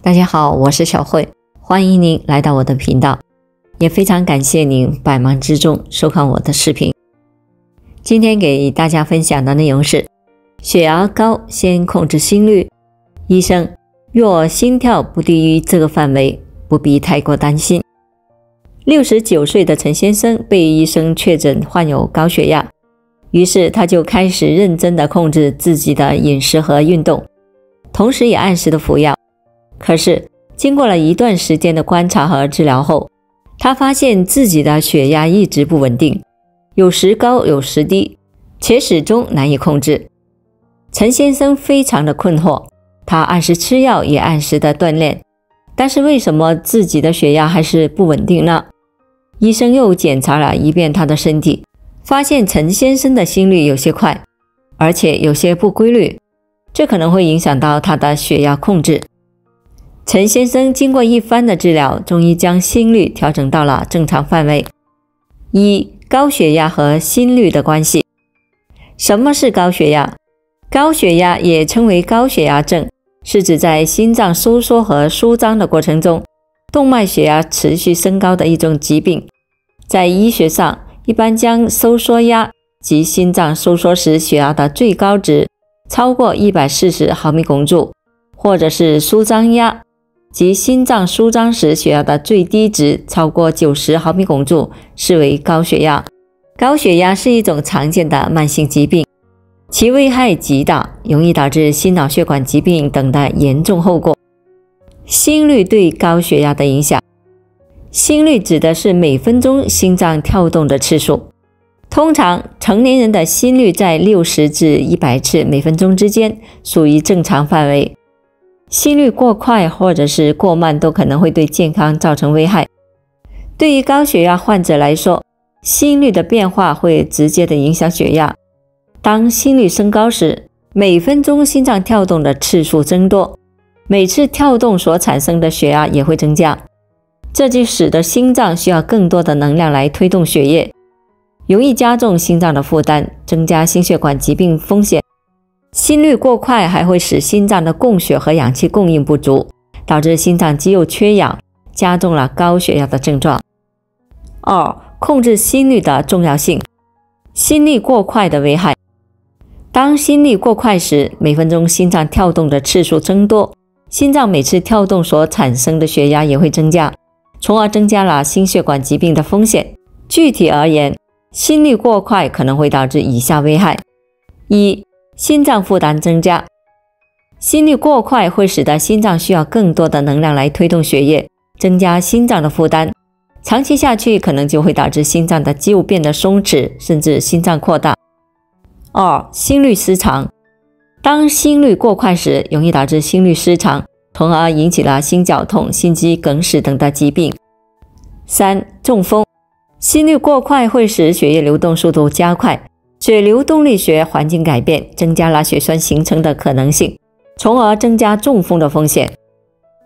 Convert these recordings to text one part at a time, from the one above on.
大家好，我是小慧，欢迎您来到我的频道，也非常感谢您百忙之中收看我的视频。今天给大家分享的内容是血压高先控制心率，医生若心跳不低于这个范围，不必太过担心。69岁的陈先生被医生确诊患有高血压，于是他就开始认真地控制自己的饮食和运动，同时也按时的服药。可是经过了一段时间的观察和治疗后，他发现自己的血压一直不稳定，有时高有时低，且始终难以控制。陈先生非常的困惑，他按时吃药也按时的锻炼，但是为什么自己的血压还是不稳定呢？医生又检查了一遍他的身体，发现陈先生的心率有些快，而且有些不规律，这可能会影响到他的血压控制。陈先生经过一番的治疗，终于将心率调整到了正常范围。一、高血压和心率的关系。什么是高血压？高血压也称为高血压症，是指在心脏收缩和舒张的过程中，动脉血压持续升高的一种疾病。在医学上，一般将收缩压及心脏收缩时血压的最高值超过140毫米汞柱，或者是舒张压及心脏舒张时血压的最低值超过90毫米汞柱，视为高血压。高血压是一种常见的慢性疾病，其危害极大，容易导致心脑血管疾病等的严重后果。心率对高血压的影响。心率指的是每分钟心脏跳动的次数，通常成年人的心率在60至100次每分钟之间，属于正常范围。心率过快或者是过慢都可能会对健康造成危害。对于高血压患者来说，心率的变化会直接的影响血压。当心率升高时，每分钟心脏跳动的次数增多，每次跳动所产生的血压也会增加，这就使得心脏需要更多的能量来推动血液，容易加重心脏的负担，增加心血管疾病风险。心率过快还会使心脏的供血和氧气供应不足，导致心脏肌肉缺氧，加重了高血压的症状。二、控制心率的重要性。心率过快的危害。当心率过快时，每分钟心脏跳动的次数增多，心脏每次跳动所产生的血压也会增加，从而增加了心血管疾病的风险。具体而言，心率过快可能会导致以下危害。一、心脏负担增加。心率过快会使得心脏需要更多的能量来推动血液，增加心脏的负担，长期下去可能就会导致心脏的肌肉变得松弛，甚至心脏扩大。二、心律失常。当心率过快时，容易导致心律失常，从而引起了心绞痛、心肌梗死等的疾病。三、中风。心率过快会使血液流动速度加快，血流动力学环境改变，增加了血栓形成的可能性，从而增加中风的风险。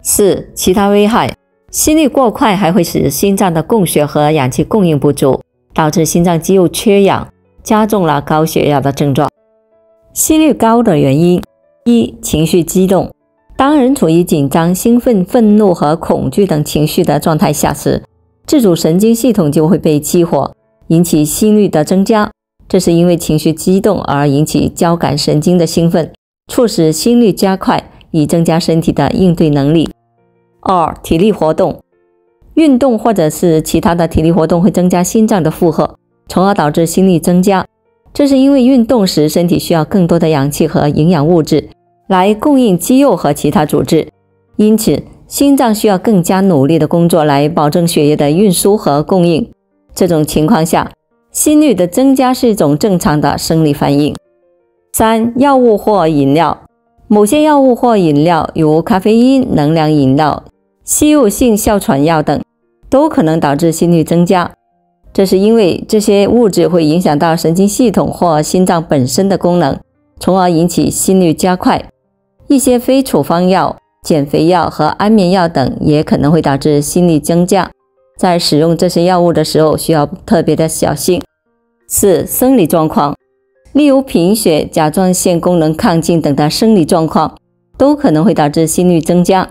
四、其他危害。心率过快还会使心脏的供血和氧气供应不足，导致心脏肌肉缺氧，加重了高血压的症状。心率高的原因。一、情绪激动。当人处于紧张、兴奋、愤怒和恐惧等情绪的状态下时，自主神经系统就会被激活，引起心率的增加。这是因为情绪激动而引起交感神经的兴奋，促使心率加快，以增加身体的应对能力。二、体力活动。运动或者是其他的体力活动会增加心脏的负荷，从而导致心率增加。这是因为运动时身体需要更多的氧气和营养物质来供应肌肉和其他组织，因此心脏需要更加努力的工作来保证血液的运输和供应。这种情况下，心率的增加是一种正常的生理反应。三、药物或饮料。某些药物或饮料，如咖啡因、能量饮料、吸入性哮喘药等，都可能导致心率增加。这是因为这些物质会影响到神经系统或心脏本身的功能，从而引起心率加快。一些非处方药、减肥药和安眠药等也可能会导致心率增加，在使用这些药物的时候需要特别的小心。四、生理状况。例如贫血、甲状腺功能亢进等的生理状况，都可能会导致心率增加。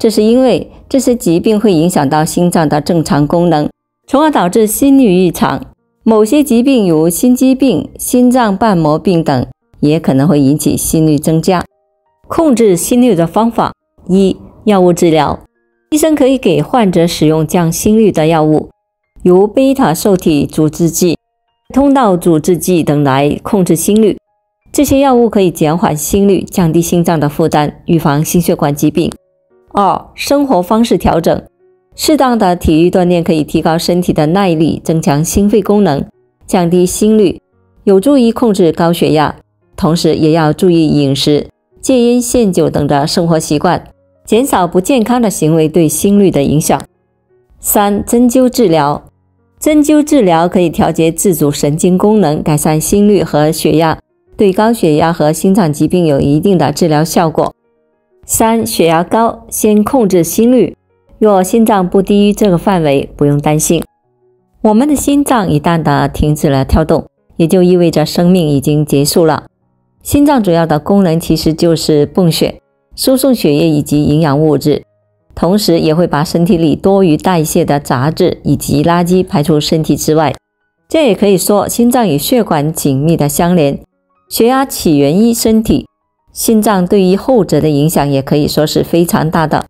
这是因为这些疾病会影响到心脏的正常功能，从而导致心律异常。某些疾病如心肌病、心脏瓣膜病等也可能会引起心率增加。控制心率的方法：一、药物治疗。医生可以给患者使用降心率的药物，如贝塔受体阻滞剂、通道阻滞剂等来控制心率。这些药物可以减缓心率，降低心脏的负担，预防心血管疾病。二、生活方式调整。适当的体育锻炼可以提高身体的耐力，增强心肺功能，降低心率，有助于控制高血压。同时也要注意饮食、戒烟限酒等的生活习惯，减少不健康的行为对心率的影响。三、针灸治疗。针灸治疗可以调节自主神经功能，改善心率和血压，对高血压和心脏疾病有一定的治疗效果。三、血压高，先控制心率。若心脏不低于这个范围，不用担心。我们的心脏一旦的停止了跳动，也就意味着生命已经结束了。心脏主要的功能其实就是泵血、输送血液以及营养物质，同时也会把身体里多余代谢的杂质以及垃圾排出身体之外。这也可以说，心脏与血管紧密的相连，血压起源于身体，心脏对于后者的影响也可以说是非常大的。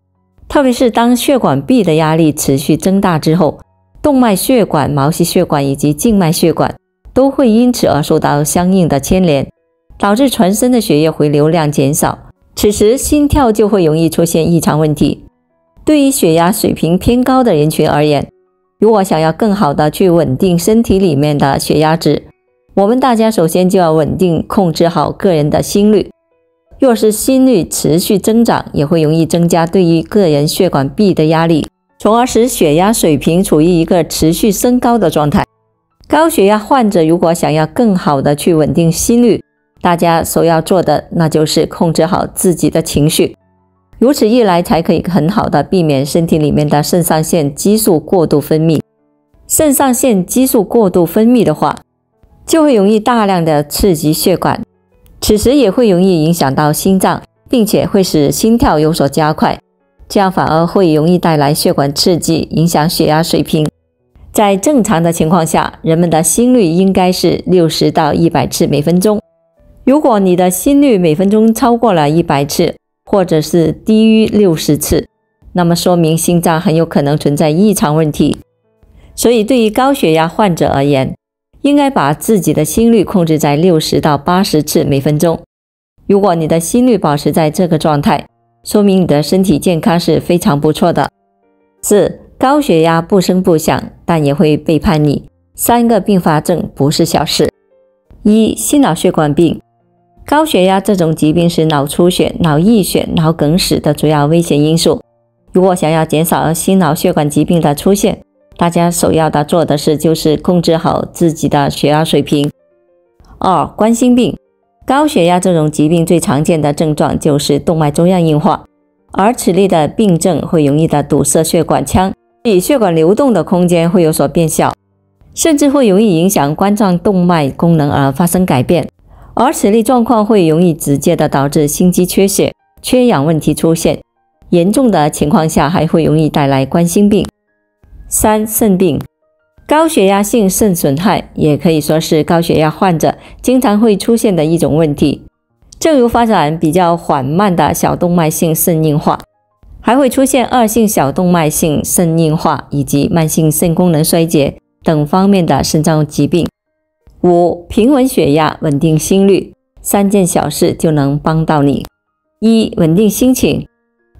特别是当血管壁的压力持续增大之后，动脉血管、毛细血管以及静脉血管都会因此而受到相应的牵连，导致全身的血液回流量减少，此时心跳就会容易出现异常问题。对于血压水平偏高的人群而言，如果想要更好的去稳定身体里面的血压值，我们大家首先就要稳定控制好个人的心率。若是心率持续增长，也会容易增加对于个人血管壁的压力，从而使血压水平处于一个持续升高的状态。高血压患者如果想要更好的去稳定心率，大家首要做的那就是控制好自己的情绪，如此一来才可以很好的避免身体里面的肾上腺激素过度分泌。肾上腺激素过度分泌的话，就会容易大量的刺激血管，此时也会容易影响到心脏，并且会使心跳有所加快，这样反而会容易带来血管刺激，影响血压水平。在正常的情况下，人们的心率应该是60到100次每分钟。如果你的心率每分钟超过了100次，或者是低于60次，那么说明心脏很有可能存在异常问题。所以对于高血压患者而言，应该把自己的心率控制在60到80次每分钟。如果你的心率保持在这个状态，说明你的身体健康是非常不错的。4. 高血压不声不响，但也会背叛你。3个并发症不是小事。1. 心脑血管病。高血压这种疾病是脑出血、脑溢血、脑梗死的主要危险因素。如果想要减少心脑血管疾病的出现，大家首要的做的事就是控制好自己的血压水平。2. 冠心病。高血压这种疾病最常见的症状就是动脉粥样硬化，而此类的病症会容易的堵塞血管腔，使血管流动的空间会有所变小，甚至会容易影响冠状动脉功能而发生改变，而此类状况会容易直接的导致心肌缺血、缺氧问题出现，严重的情况下还会容易带来冠心病。3. 肾病。高血压性肾损害也可以说是高血压患者经常会出现的一种问题，正如发展比较缓慢的小动脉性肾硬化，还会出现恶性小动脉性肾硬化以及慢性肾功能衰竭等方面的肾脏疾病。5. 平稳血压，稳定心率，3件小事就能帮到你。1. 稳定心情。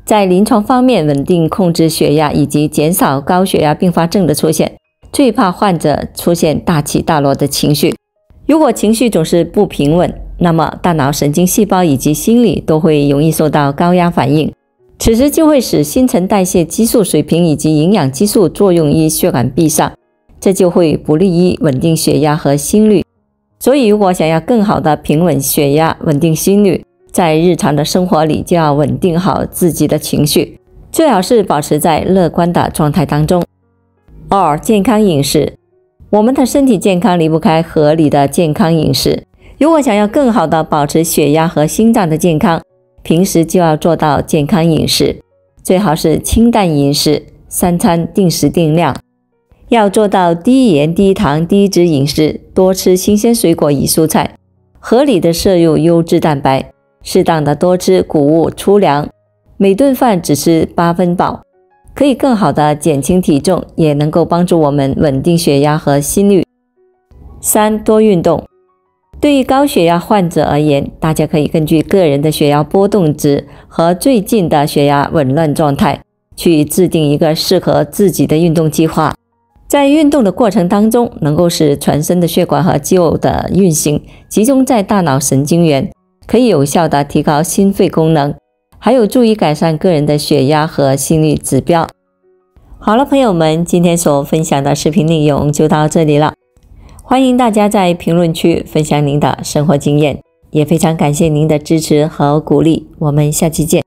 在临床方面，稳定控制血压以及减少高血压并发症的出现，最怕患者出现大起大落的情绪。如果情绪总是不平稳，那么大脑神经细胞以及心理都会容易受到高压反应，此时就会使新陈代谢激素水平以及营养激素作用于血管壁上，这就会不利于稳定血压和心率。所以如果想要更好的平稳血压、稳定心率，在日常的生活里就要稳定好自己的情绪，最好是保持在乐观的状态当中。2. 健康饮食。我们的身体健康离不开合理的健康饮食，如果想要更好的保持血压和心脏的健康，平时就要做到健康饮食。最好是清淡饮食，3餐定时定量，要做到低盐、低糖、低脂饮食，多吃新鲜水果与蔬菜，合理的摄入优质蛋白，适当的多吃谷物粗粮，每顿饭只吃8分饱，可以更好的减轻体重，也能够帮助我们稳定血压和心率。3、多运动。对于高血压患者而言，大家可以根据个人的血压波动值和最近的血压紊乱状态，去制定一个适合自己的运动计划。在运动的过程当中，能够使全身的血管和肌肉的运行集中在大脑神经元，可以有效的提高心肺功能，还有助于改善个人的血压和心率指标。好了，朋友们，今天所分享的视频内容就到这里了。欢迎大家在评论区分享您的生活经验，也非常感谢您的支持和鼓励。我们下期见。